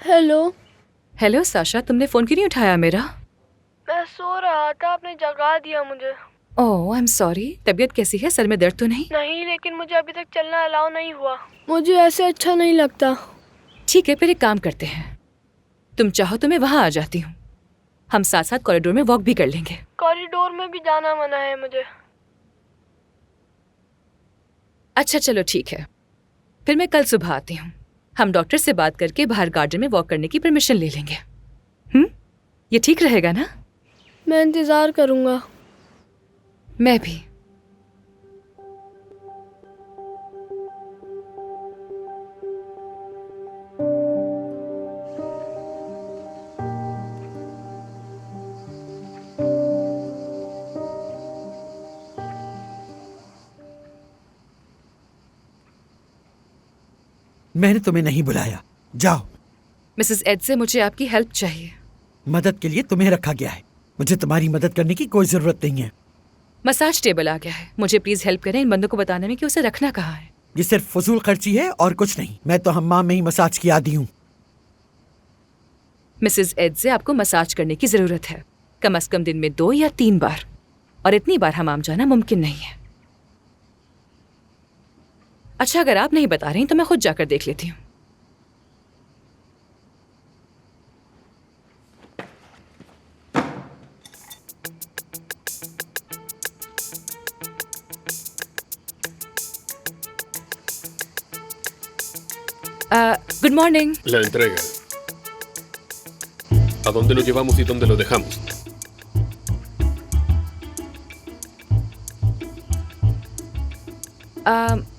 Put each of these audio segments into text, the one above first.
Hello. Hello Sasha, तुमने phone क्यों नहीं उठाया मेरा? मैं सो रहा था, आपने जगा दिया मुझे। ओह आई एम सॉरी। तबीयत कैसी है? सर में दर्द तो नहीं? नहीं, लेकिन मुझे अभी तक चलना अलाउ नहीं हुआ। मुझे ऐसे अच्छा नहीं लगता। ठीक है, फिर एक काम करते हैं, तुम चाहो तो मैं वहाँ आ जाती हूँ। हम साथ साथ कॉरिडोर में वॉक भी कर लेंगे। कॉरिडोर में भी जाना मना है मुझे। अच्छा चलो ठीक है, फिर मैं कल सुबह आती हूँ। हम डॉक्टर से बात करके बाहर गार्डन में वॉक करने की परमिशन ले लेंगे। ये ठीक रहेगा ना? मैं इंतजार करूंगा। मैं भी। मैंने तुम्हें नहीं बुलाया, जाओ। मिसेस एड से मुझे आपकी हेल्प चाहिए। मदद के लिए तुम्हें रखा गया है, मुझे तुम्हारी मदद करने की कोई जरूरत नहीं है। मसाज टेबल आ गया है, मुझे प्लीज हेल्प करें इन बंदों को बताने में कि उसे रखना कहाँ है। ये सिर्फ फजूल खर्ची है और कुछ नहीं। मैं तो हम्माम में ही मसाज की आदी हूँ। मिसेस एड से आपको मसाज करने की जरूरत है, कम से कम दिन में 2 या 3 बार, और इतनी बार हमाम जाना मुमकिन नहीं है। अच्छा, अगर आप नहीं बता रही तो मैं खुद जाकर देख लेती हूँ। Good morning. La entrega. ¿A dónde lo llevamos y dónde lo dejamos?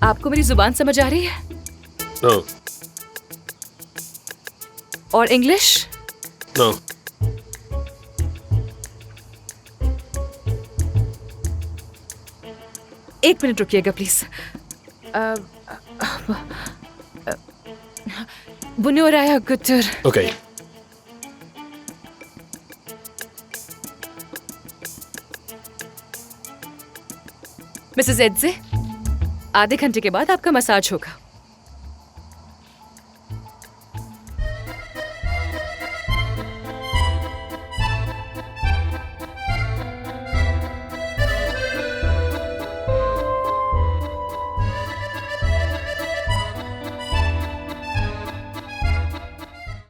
आपको मेरी जुबान समझ आ रही है? No, और इंग्लिश? no. एक मिनट रुकिएगा प्लीज। बुनोराया गुटर। Ok. मिसेस एड से आधे घंटे के बाद आपका मसाज होगा।